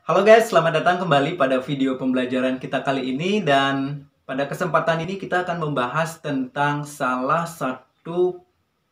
Halo guys, selamat datang kembali pada video pembelajaran kita kali ini. Dan pada kesempatan ini kita akan membahas tentang salah satu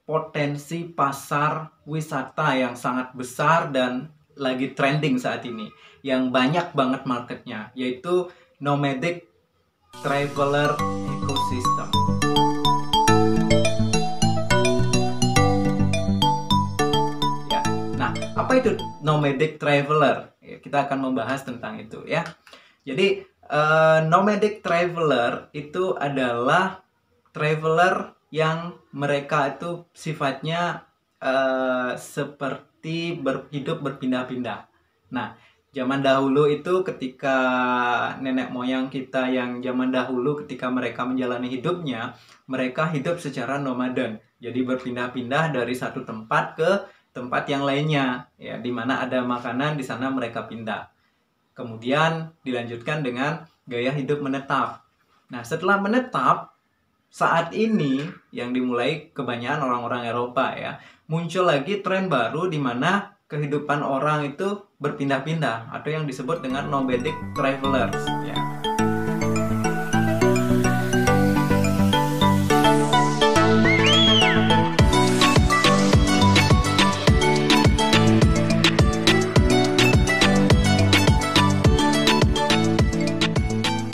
potensi pasar wisata yang sangat besar dan lagi trending saat ini, yang banyak banget marketnya, yaitu nomadic traveler ecosystem. Ya. Nah, apa itu nomadic traveler? Ya, kita akan membahas tentang itu ya. Jadi nomadic traveler itu adalah traveler yang mereka itu sifatnya seperti hidup berpindah-pindah. Nah, zaman dahulu itu ketika nenek moyang kita yang zaman dahulu ketika mereka menjalani hidupnya, mereka hidup secara nomaden. Jadi berpindah-pindah dari satu tempat ke tempat yang lainnya, ya, di mana ada makanan di sana mereka pindah. Kemudian dilanjutkan dengan gaya hidup menetap. Nah, setelah menetap, saat ini yang dimulai kebanyakan orang-orang Eropa ya, muncul lagi tren baru di mana kehidupan orang itu berpindah-pindah atau yang disebut dengan nomadic travelers ya.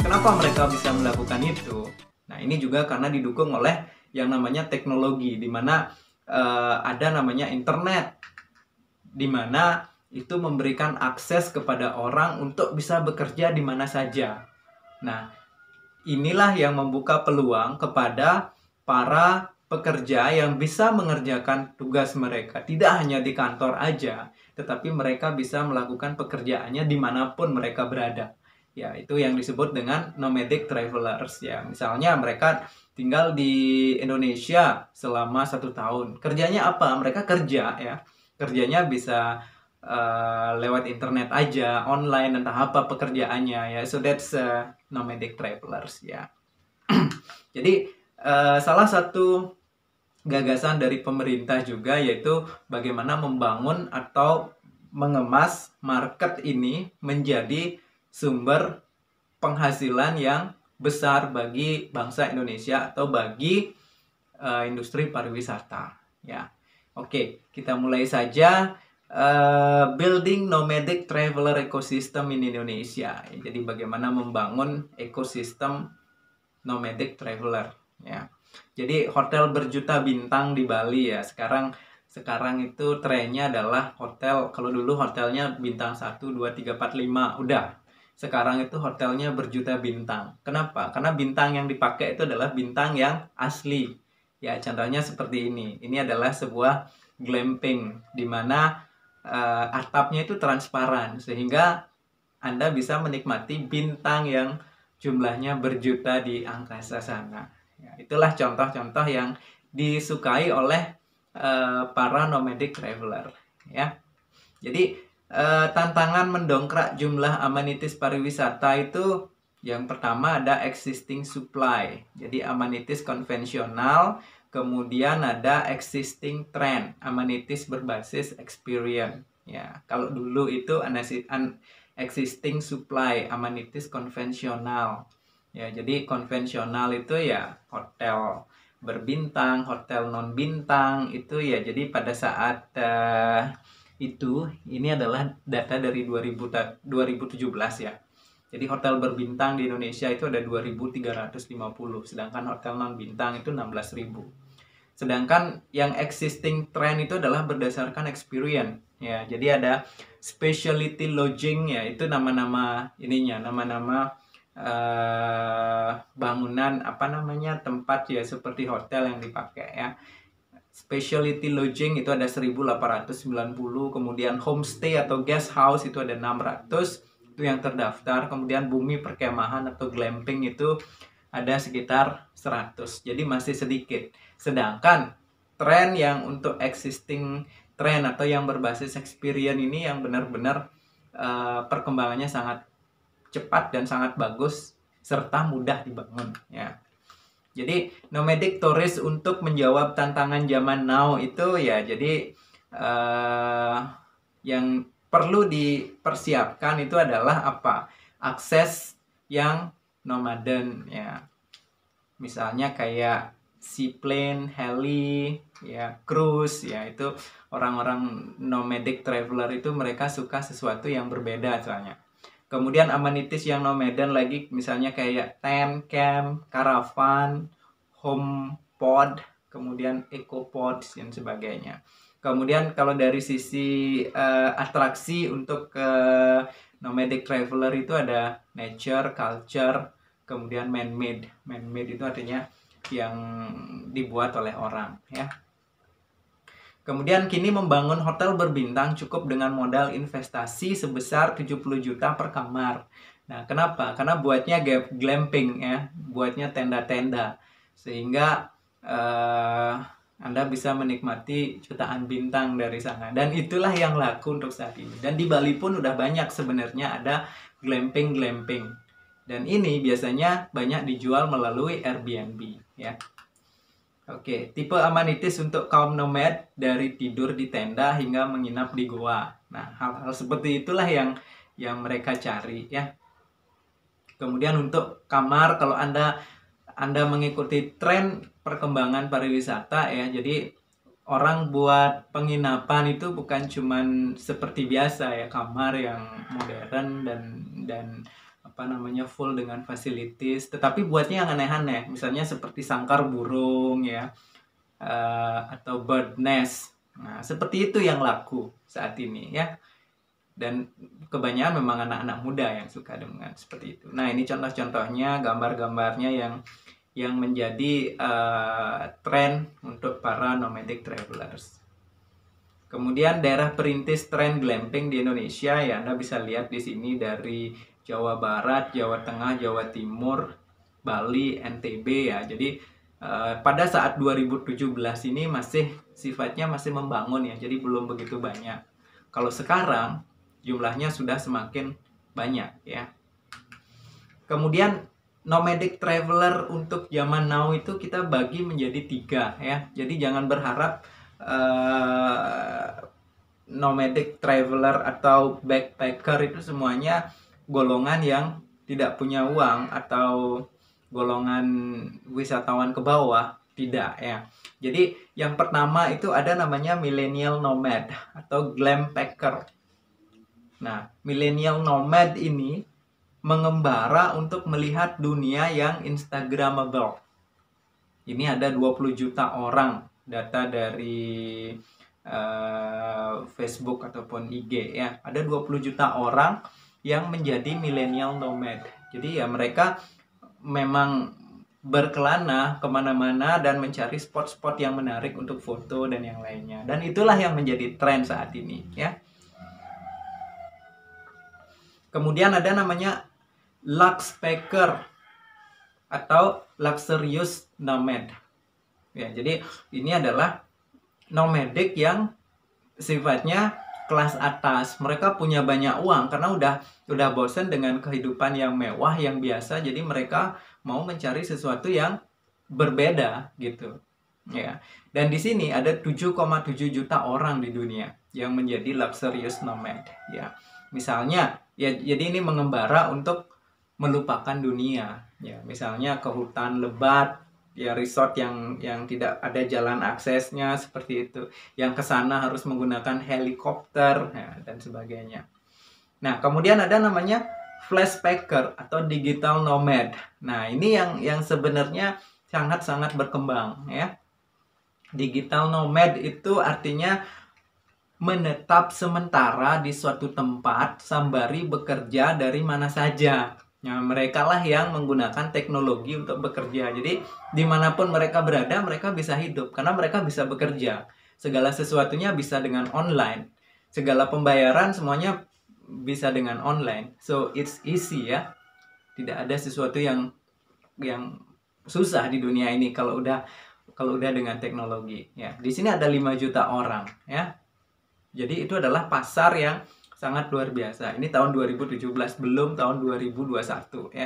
Kenapa mereka bisa melakukan itu? Nah, ini juga karena didukung oleh yang namanya teknologi, di mana ada namanya internet, di mana itu memberikan akses kepada orang untuk bisa bekerja di mana saja. Nah, inilah yang membuka peluang kepada para pekerja yang bisa mengerjakan tugas mereka tidak hanya di kantor aja, tetapi mereka bisa melakukan pekerjaannya dimanapun mereka berada. Ya, itu yang disebut dengan nomadic travelers ya. Misalnya mereka tinggal di Indonesia selama 1 tahun. Kerjanya apa? Mereka kerja ya. Kerjanya bisa lewat internet aja, online, entah apa pekerjaannya ya. So that's nomadic travelers ya. Jadi salah satu gagasan dari pemerintah juga yaitu bagaimana membangun atau mengemas market ini menjadi sumber penghasilan yang besar bagi bangsa Indonesia atau bagi industri pariwisata ya. Oke, kita mulai saja. Building nomadic traveler ecosystem in Indonesia. Jadi bagaimana membangun ekosistem nomadic traveler ya. Jadi hotel berjuta bintang di Bali ya. Sekarang itu trennya adalah hotel, kalau dulu hotelnya bintang 1, 2, 3, 4, 5 udah. Sekarang itu hotelnya berjuta bintang. Kenapa? Karena bintang yang dipakai itu adalah bintang yang asli. Ya, contohnya seperti ini. Ini adalah sebuah glamping di mana atapnya itu transparan sehingga Anda bisa menikmati bintang yang jumlahnya berjuta di angkasa sana. Ya, itulah contoh-contoh yang disukai oleh para nomadic traveler. Ya, jadi tantangan mendongkrak jumlah amenities pariwisata itu yang pertama ada existing supply. Jadi amenities konvensional, kemudian ada existing trend, amenities berbasis experience. Ya, kalau dulu itu existing supply, amenities konvensional. Ya, jadi konvensional itu ya hotel berbintang, hotel non bintang itu ya. Jadi pada saat itu ini adalah data dari 2017 ya. Jadi hotel berbintang di Indonesia itu ada 2.350, sedangkan hotel non bintang itu 16.000. Sedangkan yang existing trend itu adalah berdasarkan experience ya. Jadi ada specialty lodging ya, itu nama-nama ininya, nama-nama bangunan apa namanya, tempat ya seperti hotel yang dipakai ya. Specialty lodging itu ada 1.890, kemudian homestay atau guest house itu ada 600, itu yang terdaftar. Kemudian bumi perkemahan atau glamping itu ada sekitar 100, jadi masih sedikit. Sedangkan tren yang untuk existing trend atau yang berbasis experience ini yang benar-benar perkembangannya sangat cepat dan sangat bagus serta mudah dibangun ya. Jadi nomadic tourist untuk menjawab tantangan zaman now itu ya, jadi yang perlu dipersiapkan itu adalah apa? Akses yang nomaden ya. Misalnya kayak seaplane, heli, ya, cruise, ya itu orang-orang nomadic traveler itu mereka suka sesuatu yang berbeda soalnya. Kemudian amenities yang nomaden lagi misalnya kayak tent, camp, caravan, home pod, kemudian eco pods dan sebagainya. Kemudian kalau dari sisi atraksi untuk nomadic traveler itu ada nature, culture, kemudian man-made. Man-made itu artinya yang dibuat oleh orang ya. Kemudian kini membangun hotel berbintang cukup dengan modal investasi sebesar 70 juta per kamar. Nah, kenapa? Karena buatnya glamping ya, buatnya tenda-tenda. Sehingga Anda bisa menikmati jutaan bintang dari sana. Dan itulah yang laku untuk saat ini. Dan di Bali pun udah banyak sebenarnya ada glamping-glamping. Dan ini biasanya banyak dijual melalui Airbnb ya. Oke, tipe amenities untuk kaum nomad dari tidur di tenda hingga menginap di goa. Nah, hal-hal seperti itulah yang mereka cari ya. Kemudian untuk kamar, kalau Anda mengikuti tren perkembangan pariwisata ya, jadi orang buat penginapan itu bukan cuman seperti biasa ya, kamar yang modern dan apa namanya full dengan facilities, tetapi buatnya yang aneh-aneh, misalnya seperti sangkar burung ya, atau bird nest. Nah, seperti itu yang laku saat ini ya. Dan kebanyakan memang anak-anak muda yang suka dengan seperti itu. Nah, ini contoh-contohnya, gambar-gambarnya yang menjadi tren untuk para nomadic travelers. Kemudian daerah perintis tren glamping di Indonesia ya, Anda bisa lihat di sini dari Jawa Barat, Jawa Tengah, Jawa Timur, Bali, NTB ya. Jadi pada saat 2017 ini sifatnya masih membangun ya, jadi belum begitu banyak. Kalau sekarang jumlahnya sudah semakin banyak ya. Kemudian nomadic traveler untuk zaman now itu kita bagi menjadi 3 ya. Jadi jangan berharap nomadic traveler atau backpacker itu semuanya golongan yang tidak punya uang atau golongan wisatawan ke bawah, tidak ya. Jadi yang pertama itu ada namanya millennial nomad atau glam packer. Nah, millennial nomad ini mengembara untuk melihat dunia yang instagramable. Ini ada 20 juta orang, data dari Facebook ataupun IG ya. Ada 20 juta orang yang menjadi millennial nomad. Jadi ya mereka memang berkelana kemana-mana dan mencari spot-spot yang menarik untuk foto dan yang lainnya. Dan itulah yang menjadi tren saat ini ya. Kemudian ada namanya luxpacker atau luxurious nomad. Ya, jadi ini adalah nomadic yang sifatnya kelas atas. Mereka punya banyak uang karena udah bosan dengan kehidupan yang mewah yang biasa. Jadi mereka mau mencari sesuatu yang berbeda gitu. Ya. Dan di sini ada 7,7 juta orang di dunia yang menjadi luxurious nomad ya. Misalnya ya, jadi ini mengembara untuk melupakan dunia ya, misalnya ke hutan lebat ya, resort yang tidak ada jalan aksesnya seperti itu, yang ke sana harus menggunakan helikopter ya, dan sebagainya. Nah, kemudian ada namanya flashpacker atau digital nomad. Nah, ini yang sebenarnya sangat-sangat berkembang ya. Digital nomad itu artinya menetap sementara di suatu tempat sembari bekerja dari mana saja. Nah, mereka lah yang menggunakan teknologi untuk bekerja. Jadi, dimanapun mereka berada, mereka bisa hidup. Karena mereka bisa bekerja. Segala sesuatunya bisa dengan online. Segala pembayaran semuanya bisa dengan online. So, it's easy ya. Tidak ada sesuatu yang susah di dunia ini kalau udah dengan teknologi. Ya, di sini ada 5 juta orang ya. Jadi itu adalah pasar yang sangat luar biasa. Ini tahun 2017, belum tahun 2021 ya.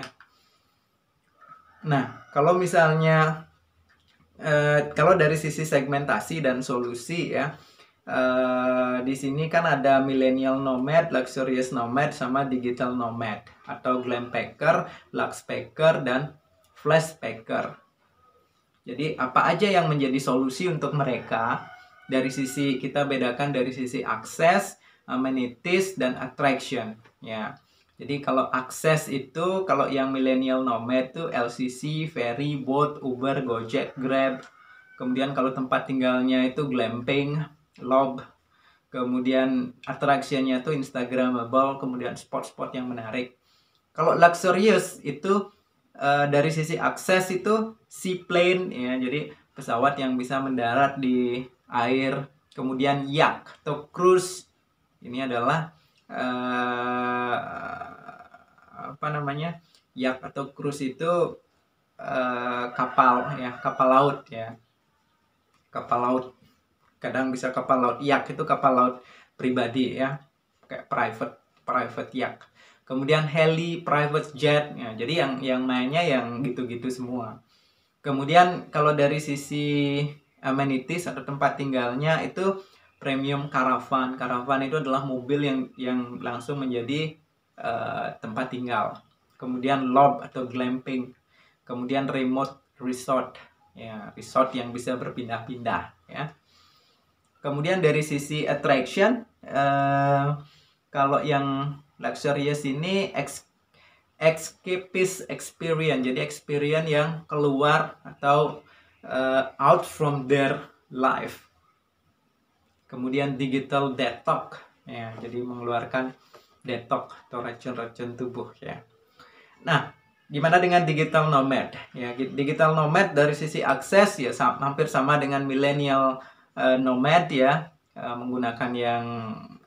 Nah, kalau misalnya kalau dari sisi segmentasi dan solusi ya, di sini kan ada millennial nomad, luxurious nomad, sama digital nomad atau glam packer, lux packer, dan flash packer. Jadi apa aja yang menjadi solusi untuk mereka? Dari sisi kita bedakan dari sisi akses, amenities, dan attraction. Ya. Jadi kalau akses itu, kalau yang millennial nomad itu LCC, Ferry, Boat, Uber, Gojek, Grab. Kemudian kalau tempat tinggalnya itu glamping, lob. Kemudian attraction-nya itu Instagramable, kemudian spot-spot yang menarik. Kalau luxurious itu dari sisi akses itu seaplane ya, jadi pesawat yang bisa mendarat di air. Kemudian yacht atau cruise, ini adalah apa namanya, yacht atau cruise itu kapal ya, kapal laut ya, kapal laut. Kadang bisa kapal laut. Yacht itu kapal laut pribadi ya, kayak private yacht. Kemudian heli, private jet ya. Jadi yang mainnya yang gitu-gitu semua. Kemudian kalau dari sisi amenities atau tempat tinggalnya itu premium caravan. Caravan itu adalah mobil yang langsung menjadi tempat tinggal. Kemudian lob atau glamping. Kemudian remote resort ya, resort yang bisa berpindah-pindah ya. Kemudian dari sisi attraction, kalau yang luxurious ini escapist experience, jadi experience yang keluar atau out from their life. Kemudian digital detox ya, jadi mengeluarkan detox atau racun-racun tubuh ya. Nah, gimana dengan digital nomad ya? Digital nomad dari sisi akses ya hampir sama dengan millennial nomad ya, menggunakan yang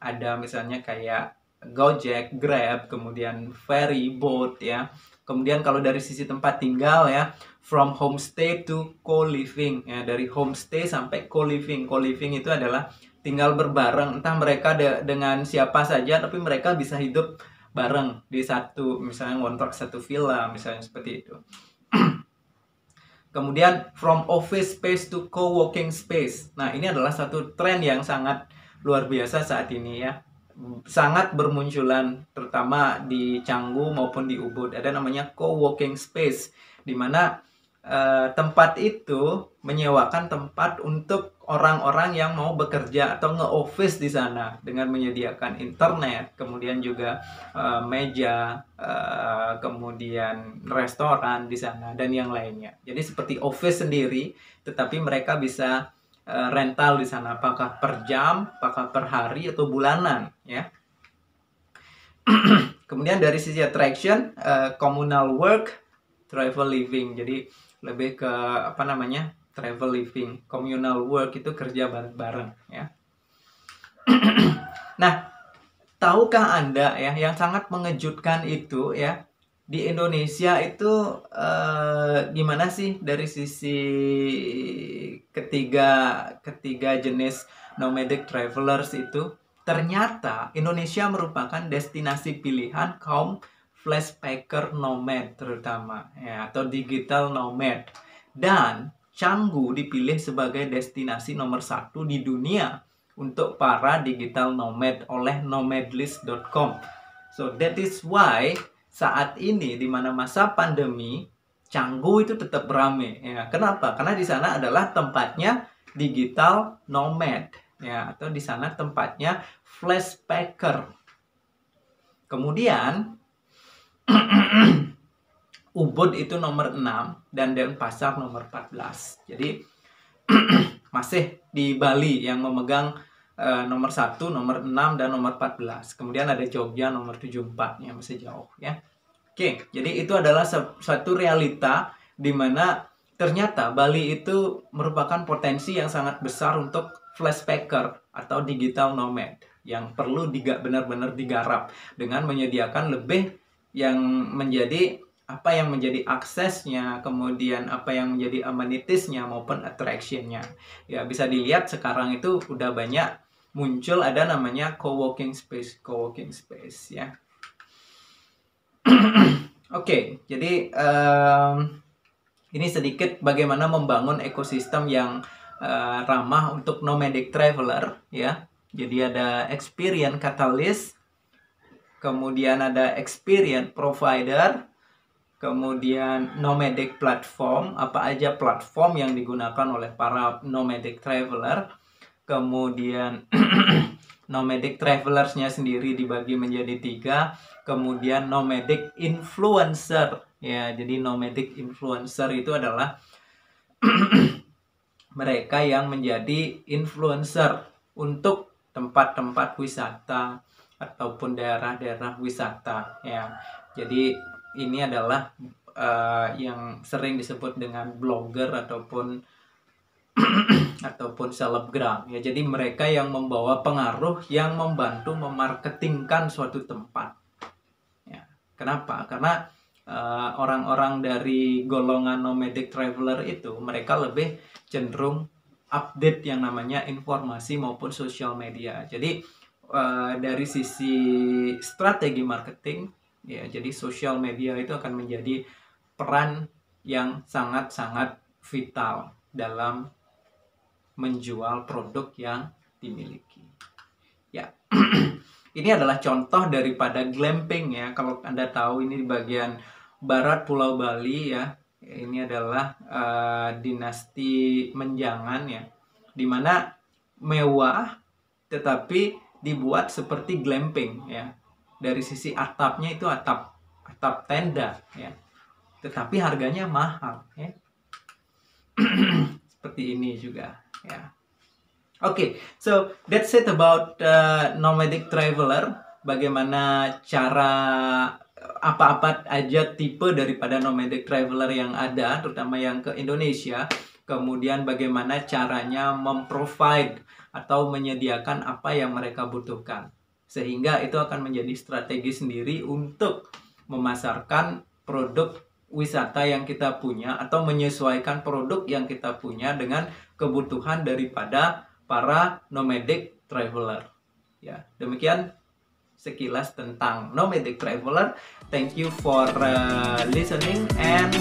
ada misalnya kayak Gojek, Grab, kemudian Ferry, Boat ya. Kemudian kalau dari sisi tempat tinggal ya, from homestay to co-living ya, dari homestay sampai co-living. Co-living itu adalah tinggal berbareng, entah mereka dengan siapa saja, tapi mereka bisa hidup bareng di satu, misalnya ngontrak satu villa, misalnya seperti itu. Kemudian from office space to co-working space. Nah, ini adalah satu tren yang sangat luar biasa saat ini ya. Sangat bermunculan terutama di Canggu maupun di Ubud. Ada namanya co-working space, di mana tempat itu menyewakan tempat untuk orang-orang yang mau bekerja atau nge-office di sana dengan menyediakan internet, kemudian juga meja, kemudian restoran di sana dan yang lainnya. Jadi seperti office sendiri, tetapi mereka bisa rental di sana, apakah per jam, apakah per hari atau bulanan ya. Kemudian dari sisi attraction, communal work, travel living. Jadi lebih ke apa namanya, travel living. Communal work itu kerja bareng-bareng ya. Nah, tahukah Anda ya, yang sangat mengejutkan itu ya, di Indonesia itu gimana sih dari sisi ketiga jenis nomadic travelers itu? Ternyata Indonesia merupakan destinasi pilihan kaum flashpacker nomad terutama ya, atau digital nomad. Dan Canggu dipilih sebagai destinasi nomor 1 di dunia untuk para digital nomad oleh nomadlist.com. So that is why saat ini di mana masa pandemi, Canggu itu tetap rame ya. Kenapa? Karena di sana adalah tempatnya digital nomad ya, atau di sana tempatnya flashpacker. Kemudian Ubud itu nomor 6 dan Denpasar nomor 14. Jadi masih di Bali yang memegang nomor 1, nomor 6, dan nomor 14. Kemudian ada Jogja nomor 74 yang masih jauh ya. Oke, jadi itu adalah suatu realita di mana ternyata Bali itu merupakan potensi yang sangat besar untuk flashpacker atau digital nomad yang perlu benar-benar digarap dengan menyediakan lebih yang menjadi apa yang menjadi aksesnya, kemudian apa yang menjadi amenitiesnya maupun attractionnya. Ya, bisa dilihat sekarang itu udah banyak muncul ada namanya co-working space ya. Oke, jadi ini sedikit bagaimana membangun ekosistem yang ramah untuk nomadic traveler ya. Jadi ada experience catalyst, kemudian ada experience provider, kemudian nomadic platform, apa aja platform yang digunakan oleh para nomadic traveler. Kemudian nomadic travelersnya sendiri dibagi menjadi 3. Kemudian nomadic influencer ya. Jadi nomadic influencer itu adalah mereka yang menjadi influencer untuk tempat-tempat wisata ataupun daerah-daerah wisata ya. Jadi ini adalah yang sering disebut dengan blogger ataupun selebgram ya. Jadi mereka yang membawa pengaruh yang membantu memarketingkan suatu tempat ya. Kenapa? Karena orang-orang dari golongan nomadic traveler itu mereka lebih cenderung update yang namanya informasi maupun sosial media. Jadi dari sisi strategi marketing ya, jadi sosial media itu akan menjadi peran yang sangat-sangat vital dalam menjual produk yang dimiliki. Ya, ini adalah contoh daripada glamping ya. Kalau Anda tahu ini di bagian barat Pulau Bali ya. Ini adalah dinasti Menjangan ya, dimana mewah tetapi dibuat seperti glamping ya. Dari sisi atapnya itu atap tenda ya, tetapi harganya mahal ya. Seperti ini juga ya. Oke, so that's it about nomadic traveler. Bagaimana cara apa-apa aja tipe daripada nomadic traveler yang ada, terutama yang ke Indonesia. Kemudian bagaimana caranya memprovide atau menyediakan apa yang mereka butuhkan. Sehingga itu akan menjadi strategi sendiri untuk memasarkan produk wisata yang kita punya atau menyesuaikan produk yang kita punya dengan kebutuhan daripada para nomadic traveler. Ya, demikian sekilas tentang nomadic traveler. Thank you for listening and